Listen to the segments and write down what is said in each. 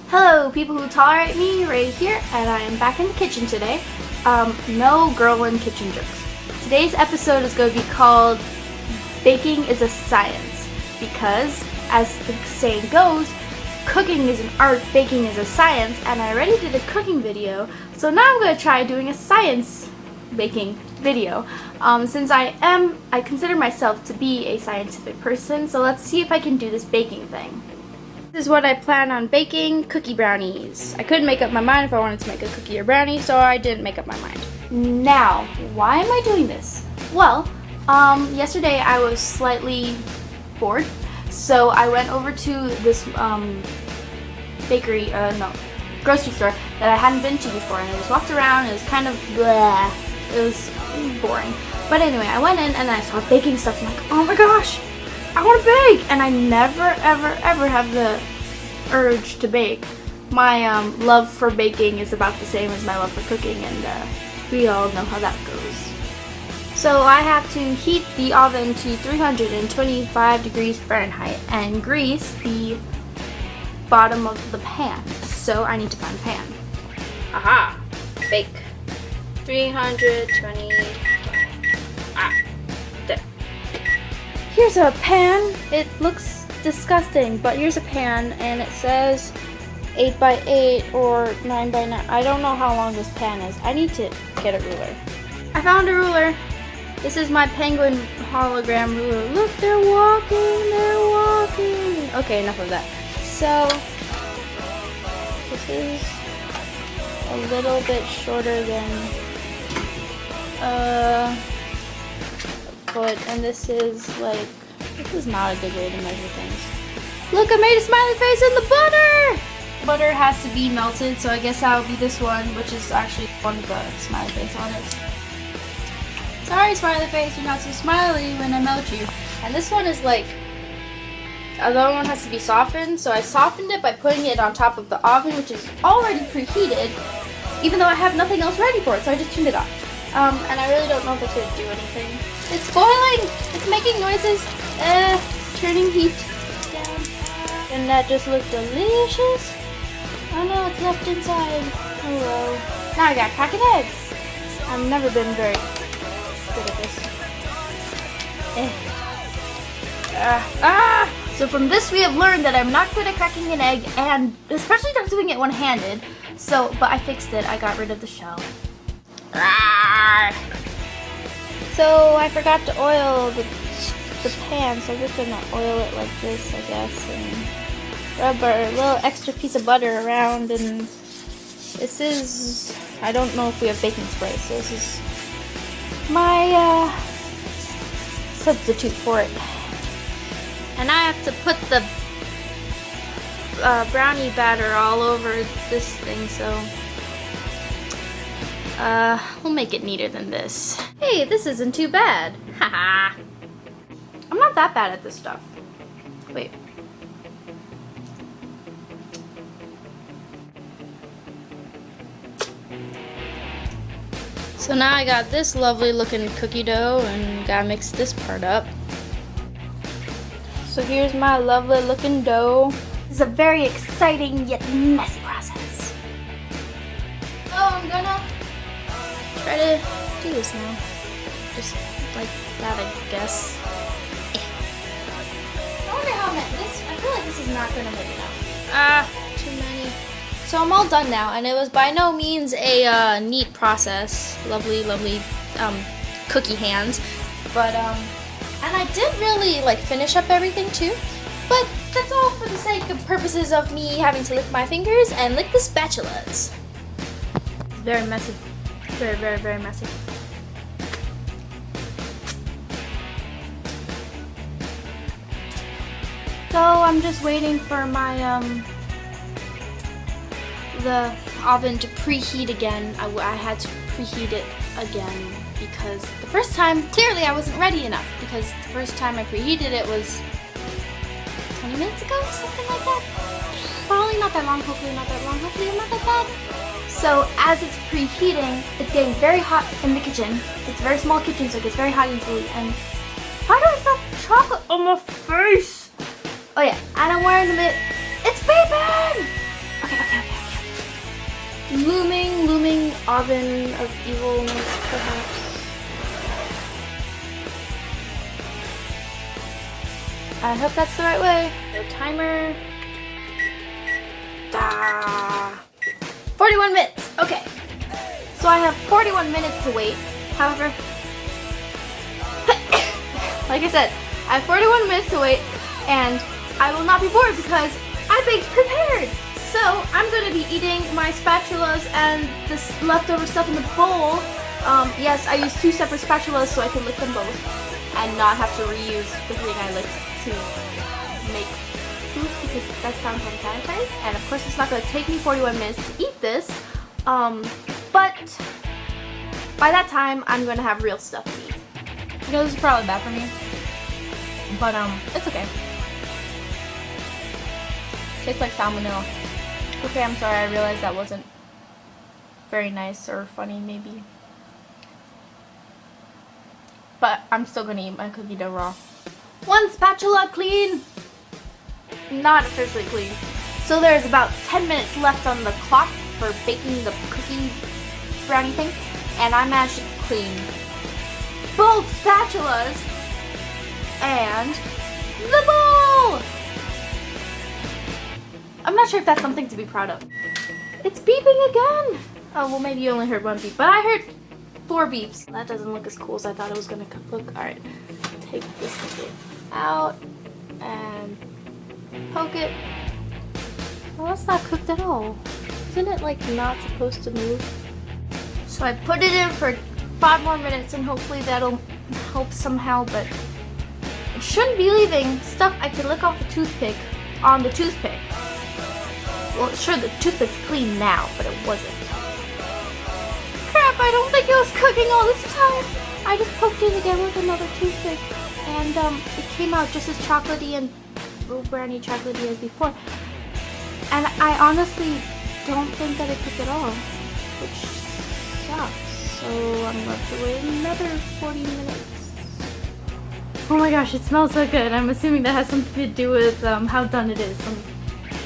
Hello, people who tolerate me, Ray here, and I am back in the kitchen today. No girl in kitchen jokes. Today's episode is going to be called Baking is a Science, because, as the saying goes, cooking is an art, baking is a science, and I already did a cooking video, so now I'm going to try doing a science baking video. Since I consider myself to be a scientific person, so let's see if I can do this baking thing. This is what I plan on baking: cookie brownies. I couldn't make up my mind if I wanted to make a cookie or brownie, so I didn't make up my mind. Now, why am I doing this? Well, yesterday I was slightly bored, so I went over to this grocery store that I hadn't been to before, and I just walked around. It was kind of bleh. It was boring. But anyway, I went in and I saw baking stuff. I'm like, oh my gosh, I want to bake! And I never, ever have the urge to bake. My love for baking is about the same as my love for cooking, and we all know how that goes. So I have to heat the oven to 325 degrees Fahrenheit and grease the bottom of the pan. So I need to find a pan. Aha! Bake. 320. There. Here's a pan. It looks disgusting, but here's a pan, and it says 8 by 8 or 9 by 9. I don't know how long this pan is. I need to get a ruler. I found a ruler. This is my penguin hologram ruler. Look, they're walking, they're walking. Okay, enough of that. So, this is a little bit shorter than a foot, and this is not a good way to measure things. Look, I made a smiley face in the butter! Butter has to be melted, so I guess that would be this one, which is actually one with a smiley face on it. Sorry, smiley face, you're not so smiley when I melt you. And this one is the other one has to be softened, so I softened it by putting it on top of the oven, which is already preheated, even though I have nothing else ready for it, so I just turned it off. And I really don't know if it's going to do anything. It's boiling! It's making noises! Turning heat down. And that just looked delicious. Oh no, it's left inside. Hello. Now I got cracking eggs. I've never been very good at this. So from this we have learned that I'm not good at cracking an egg, and especially not doing it one-handed. But I fixed it. I got rid of the shell. So I forgot to oil the pan, so I'm just gonna oil it like this, I guess, and rub a little extra piece of butter around. And this is, I don't know if we have baking spray, so this is my substitute for it. And I have to put the brownie batter all over this thing, so we'll make it neater than this. Hey, this isn't too bad. Haha. I'm not that bad at this stuff. Wait. So now I got this lovely looking cookie dough, and gotta mix this part up. So here's my lovely looking dough. This is a very exciting yet messy process. Oh, I'm gonna try to do this now. Just like that, I guess. I wonder how this. I feel like this is not gonna make enough. Too many. So I'm all done now, and it was by no means a neat process. Lovely, lovely cookie hands. But and I did really finish up everything too. But that's all for the sake of purposes of me having to lick my fingers and lick the spatulas. Very messy. Very, very, very messy. So I'm just waiting for my the oven to preheat again. I had to preheat it again because the first time, clearly I wasn't ready enough, because the first time I preheated it was 20 minutes ago, something like that. Probably not that long, hopefully not that long, hopefully not that bad. So as it's preheating, it's getting very hot in the kitchen. It's a very small kitchen, so it gets very hot easily. And why do I have chocolate on my face? Oh yeah, and I'm wearing the mitt. It's beeping! Okay. looming oven of evilness, perhaps. I hope that's the right way. The timer. 41 minutes. Okay. So I have 41 minutes to wait. However, like I said, I have 41 minutes to wait, and I will not be bored because I baked prepared. So I'm going to be eating my spatulas and this leftover stuff in the bowl. Yes, I used 2 separate spatulas so I could lick them both and not have to reuse the thing I licked to make food, because that sounds unsanitary. And of course it's not going to take me 41 minutes to eat this, but by that time I'm going to have real stuff to eat. You know, this is probably bad for me, but it's okay. Tastes like salmonella. Okay, I'm sorry, I realized that wasn't very nice or funny, maybe. But I'm still gonna eat my cookie dough raw. 1 spatula clean! Not officially clean. So there's about 10 minutes left on the clock for baking the cookie brownie thing, and I managed to clean both spatulas and the bowl! I'm not sure if that's something to be proud of. It's beeping again! Oh, well, maybe you only heard 1 beep, but I heard 4 beeps. That doesn't look as cool as I thought it was gonna look. Alright, take this bit out and poke it. Well, that's not cooked at all. Isn't it like not supposed to move? So I put it in for 5 more minutes and hopefully that'll help somehow, but it shouldn't be leaving stuff I could lick off the toothpick on the toothpick. Well, sure, the toothpick's clean now, but it wasn't. Crap, I don't think it was cooking all this time. I just poked it again with another toothpick, and it came out just as chocolatey and brownie chocolatey as before. And I honestly don't think that it cooked at all, which sucks. So I'm left to wait another 40 minutes. Oh my gosh, it smells so good. I'm assuming that has something to do with how done it is.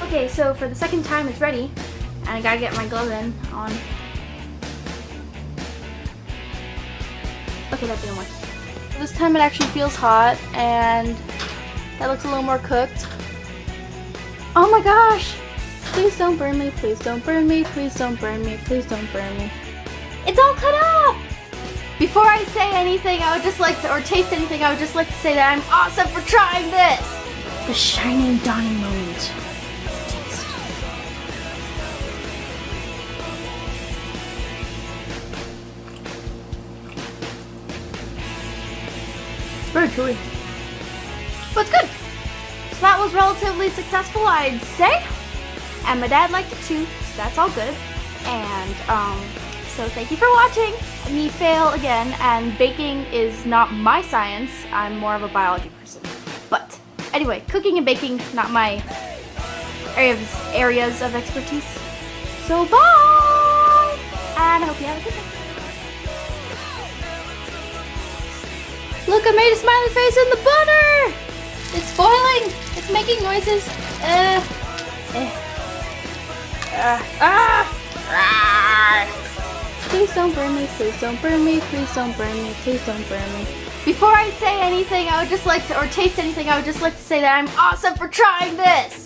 Okay, so for the second time it's ready, and I gotta get my glove in on. Okay, that didn't work. This time it actually feels hot, and that looks a little more cooked. Oh my gosh! Please don't burn me, please don't burn me, please don't burn me, please don't burn me. It's all cut up! Before I say anything, I would just like to, or taste anything, I would just like to say that I'm awesome for trying this! The shining dawning moment. Very chewy. But it's good. So that was relatively successful, I'd say. And my dad liked it too, so that's all good. And so thank you for watching me fail again. And baking is not my science. I'm more of a biology person. But anyway, cooking and baking, not my areas of expertise. So bye! And I hope you have a good day. Look, I made a smiley face in the butter! It's boiling! It's making noises. Please don't burn me, please don't burn me, please don't burn me, please don't burn me. Before I say anything, I would just like to, or taste anything, I would just like to say that I'm awesome for trying this!